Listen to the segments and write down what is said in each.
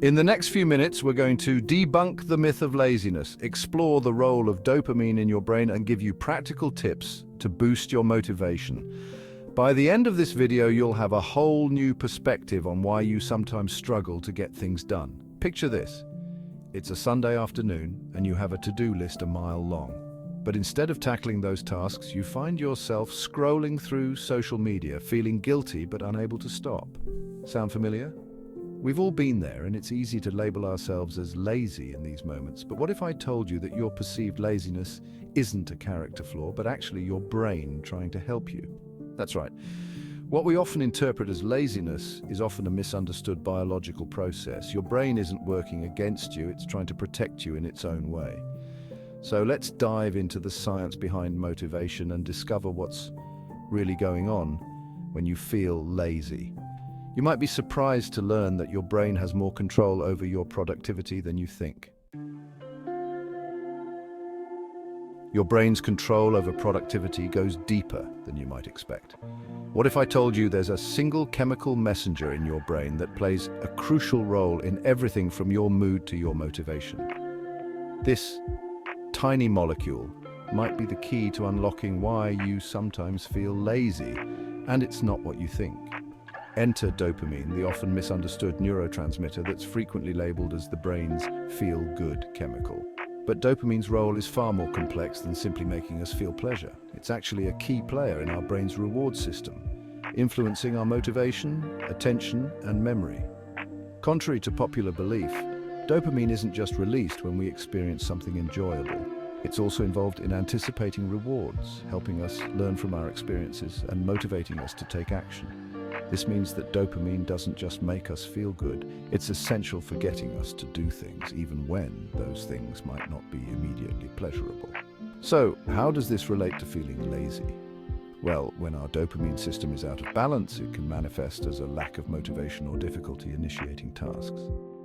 In the next few minutes, we're going to debunk the myth of laziness, explore the role of dopamine in your brain, and give you practical tips to boost your motivation. By the end of this video, you'll have a whole new perspective on why you sometimes struggle to get things done. Picture this. It's a Sunday afternoon, and you have a to-do list a mile long. But instead of tackling those tasks, you find yourself scrolling through social media, feeling guilty but unable to stop. Sound familiar? We've all been there, and it's easy to label ourselves as lazy in these moments. But what if I told you that your perceived laziness isn't a character flaw, but actually your brain trying to help you? That's right. What we often interpret as laziness is often a misunderstood biological process. Your brain isn't working against you, it's trying to protect you in its own way. So let's dive into the science behind motivation and discover what's really going on when you feel lazy. You might be surprised to learn that your brain has more control over your productivity than you think. Your brain's control over productivity goes deeper than you might expect. What if I told you there's a single chemical messenger in your brain that plays a crucial role in everything from your mood to your motivation? This tiny molecule might be the key to unlocking why you sometimes feel lazy, and it's not what you think. Enter dopamine, the often misunderstood neurotransmitter that's frequently labeled as the brain's feel-good chemical. But dopamine's role is far more complex than simply making us feel pleasure. It's actually a key player in our brain's reward system, influencing our motivation, attention, and memory. Contrary to popular belief, dopamine isn't just released when we experience something enjoyable. It's also involved in anticipating rewards, helping us learn from our experiences and motivating us to take action. This means that dopamine doesn't just make us feel good, it's essential for getting us to do things, even when those things might not be immediately pleasurable. So, how does this relate to feeling lazy? Well, when our dopamine system is out of balance, it can manifest as a lack of motivation or difficulty initiating tasks.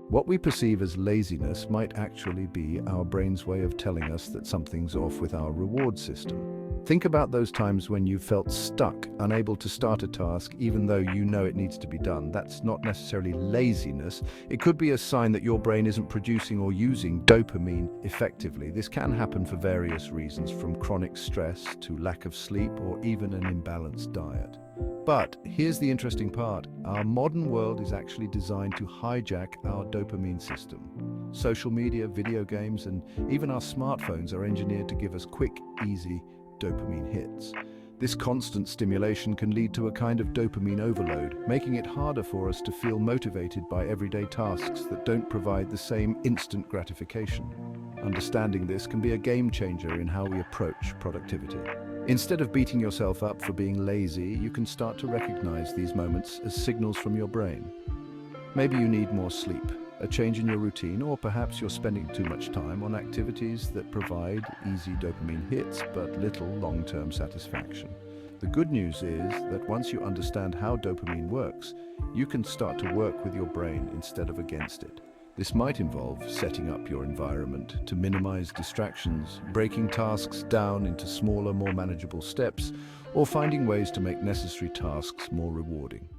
What we perceive as laziness might actually be our brain's way of telling us that something's off with our reward system. Think about those times when you felt stuck, unable to start a task even though you know it needs to be done. That's not necessarily laziness. It could be a sign that your brain isn't producing or using dopamine effectively. This can happen for various reasons, from chronic stress to lack of sleep or even an imbalanced diet. But here's the interesting part. Our modern world is actually designed to hijack our dopamine system. Social media, video games, and even our smartphones are engineered to give us quick, easy dopamine hits. This constant stimulation can lead to a kind of dopamine overload, making it harder for us to feel motivated by everyday tasks that don't provide the same instant gratification. Understanding this can be a game changer in how we approach productivity. Instead of beating yourself up for being lazy, you can start to recognize these moments as signals from your brain. Maybe you need more sleep, a change in your routine, or perhaps you're spending too much time on activities that provide easy dopamine hits but little long-term satisfaction. The good news is that once you understand how dopamine works, you can start to work with your brain instead of against it. This might involve setting up your environment to minimize distractions, breaking tasks down into smaller, more manageable steps, or finding ways to make necessary tasks more rewarding.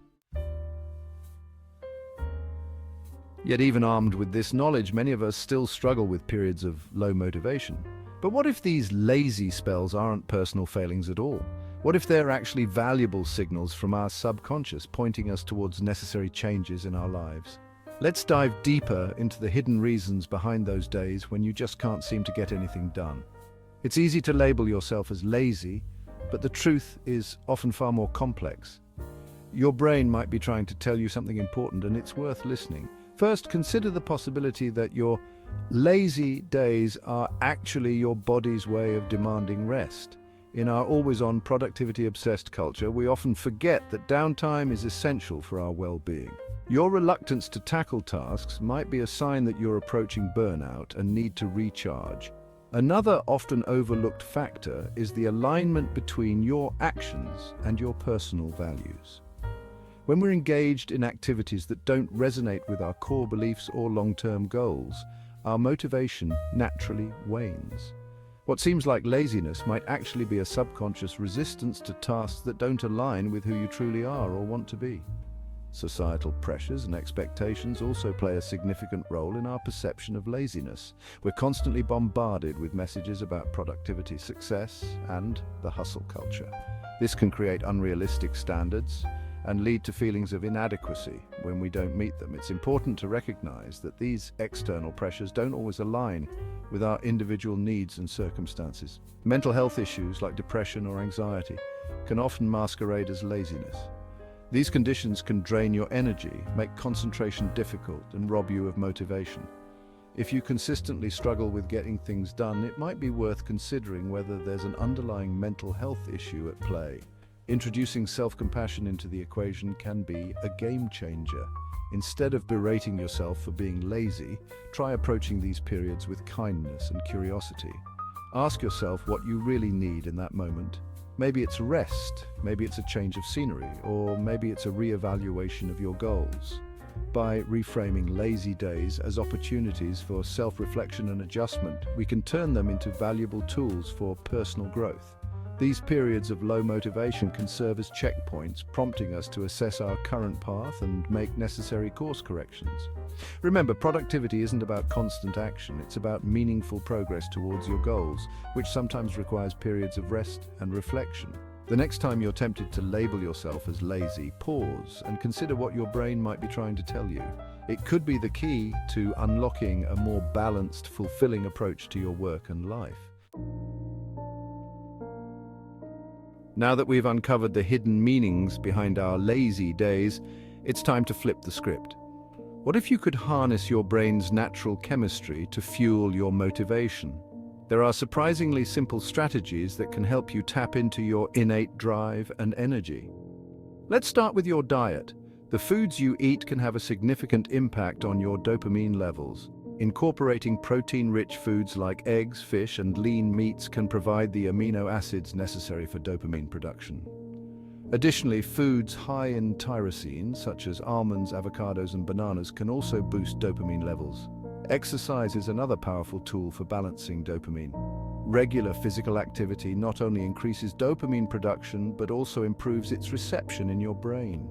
Yet even armed with this knowledge, many of us still struggle with periods of low motivation. But what if these lazy spells aren't personal failings at all? What if they're actually valuable signals from our subconscious pointing us towards necessary changes in our lives? Let's dive deeper into the hidden reasons behind those days when you just can't seem to get anything done. It's easy to label yourself as lazy, but the truth is often far more complex. Your brain might be trying to tell you something important, and it's worth listening. First, consider the possibility that your lazy days are actually your body's way of demanding rest. In our always-on, productivity-obsessed culture, we often forget that downtime is essential for our well-being. Your reluctance to tackle tasks might be a sign that you're approaching burnout and need to recharge. Another often overlooked factor is the alignment between your actions and your personal values. When we're engaged in activities that don't resonate with our core beliefs or long-term goals, our motivation naturally wanes. What seems like laziness might actually be a subconscious resistance to tasks that don't align with who you truly are or want to be. Societal pressures and expectations also play a significant role in our perception of laziness. We're constantly bombarded with messages about productivity, success, and the hustle culture. This can create unrealistic standards and lead to feelings of inadequacy when we don't meet them. It's important to recognize that these external pressures don't always align with our individual needs and circumstances. Mental health issues like depression or anxiety can often masquerade as laziness. These conditions can drain your energy, make concentration difficult, and rob you of motivation. If you consistently struggle with getting things done, it might be worth considering whether there's an underlying mental health issue at play. Introducing self-compassion into the equation can be a game changer. Instead of berating yourself for being lazy, try approaching these periods with kindness and curiosity. Ask yourself what you really need in that moment. Maybe it's rest, maybe it's a change of scenery, or maybe it's a re-evaluation of your goals. By reframing lazy days as opportunities for self-reflection and adjustment, we can turn them into valuable tools for personal growth. These periods of low motivation can serve as checkpoints, prompting us to assess our current path and make necessary course corrections. Remember, productivity isn't about constant action, it's about meaningful progress towards your goals, which sometimes requires periods of rest and reflection. The next time you're tempted to label yourself as lazy, pause and consider what your brain might be trying to tell you. It could be the key to unlocking a more balanced, fulfilling approach to your work and life. Now that we've uncovered the hidden meanings behind our lazy days, it's time to flip the script. What if you could harness your brain's natural chemistry to fuel your motivation? There are surprisingly simple strategies that can help you tap into your innate drive and energy. Let's start with your diet. The foods you eat can have a significant impact on your dopamine levels. Incorporating protein-rich foods like eggs, fish, and lean meats can provide the amino acids necessary for dopamine production. Additionally, foods high in tyrosine, such as almonds, avocados, and bananas, can also boost dopamine levels. Exercise is another powerful tool for balancing dopamine. Regular physical activity not only increases dopamine production, but also improves its reception in your brain.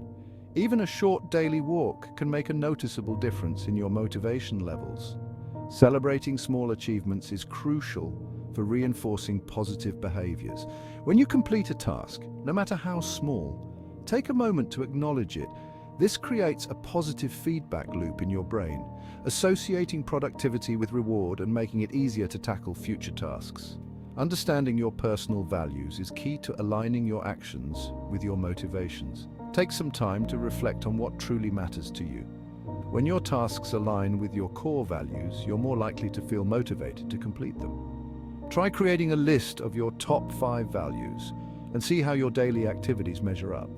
Even a short daily walk can make a noticeable difference in your motivation levels. Celebrating small achievements is crucial for reinforcing positive behaviors. When you complete a task, no matter how small, take a moment to acknowledge it. This creates a positive feedback loop in your brain, associating productivity with reward and making it easier to tackle future tasks. Understanding your personal values is key to aligning your actions with your motivations. Take some time to reflect on what truly matters to you. When your tasks align with your core values, you're more likely to feel motivated to complete them. Try creating a list of your top 5 values and see how your daily activities measure up.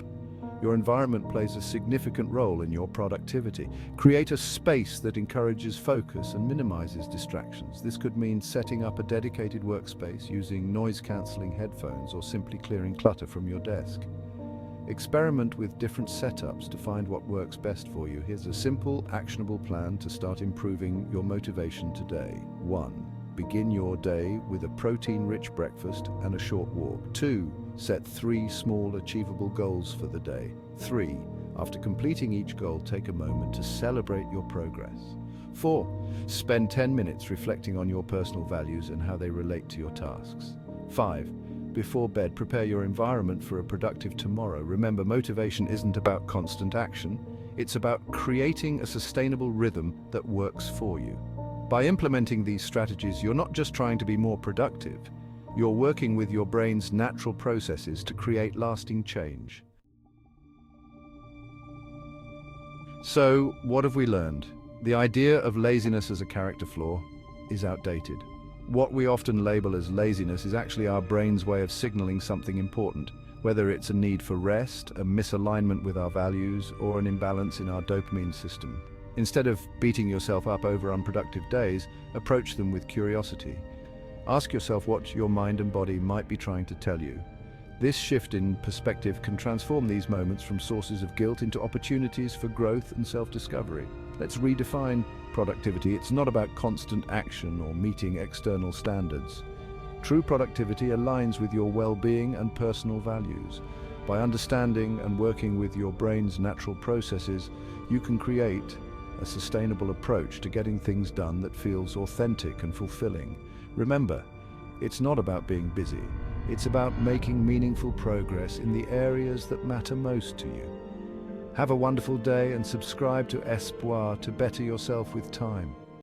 Your environment plays a significant role in your productivity. Create a space that encourages focus and minimizes distractions. This could mean setting up a dedicated workspace, using noise-canceling headphones, or simply clearing clutter from your desk. Experiment with different setups to find what works best for you. Here's a simple, actionable plan to start improving your motivation today. 1. Begin your day with a protein-rich breakfast and a short walk. 2. Set 3 small, achievable goals for the day. 3. After completing each goal, take a moment to celebrate your progress. 4. Spend 10 minutes reflecting on your personal values and how they relate to your tasks. 5. Before bed, prepare your environment for a productive tomorrow. Remember, motivation isn't about constant action. It's about creating a sustainable rhythm that works for you. By implementing these strategies, you're not just trying to be more productive. You're working with your brain's natural processes to create lasting change. So, what have we learned? The idea of laziness as a character flaw is outdated. What we often label as laziness is actually our brain's way of signaling something important, whether it's a need for rest, a misalignment with our values, or an imbalance in our dopamine system. Instead of beating yourself up over unproductive days, approach them with curiosity. Ask yourself what your mind and body might be trying to tell you. This shift in perspective can transform these moments from sources of guilt into opportunities for growth and self-discovery. Let's redefine productivity. It's not about constant action or meeting external standards. True productivity aligns with your well-being and personal values. By understanding and working with your brain's natural processes, you can create a sustainable approach to getting things done that feels authentic and fulfilling. Remember, it's not about being busy. It's about making meaningful progress in the areas that matter most to you. Have a wonderful day and subscribe to Espoir to better yourself with time.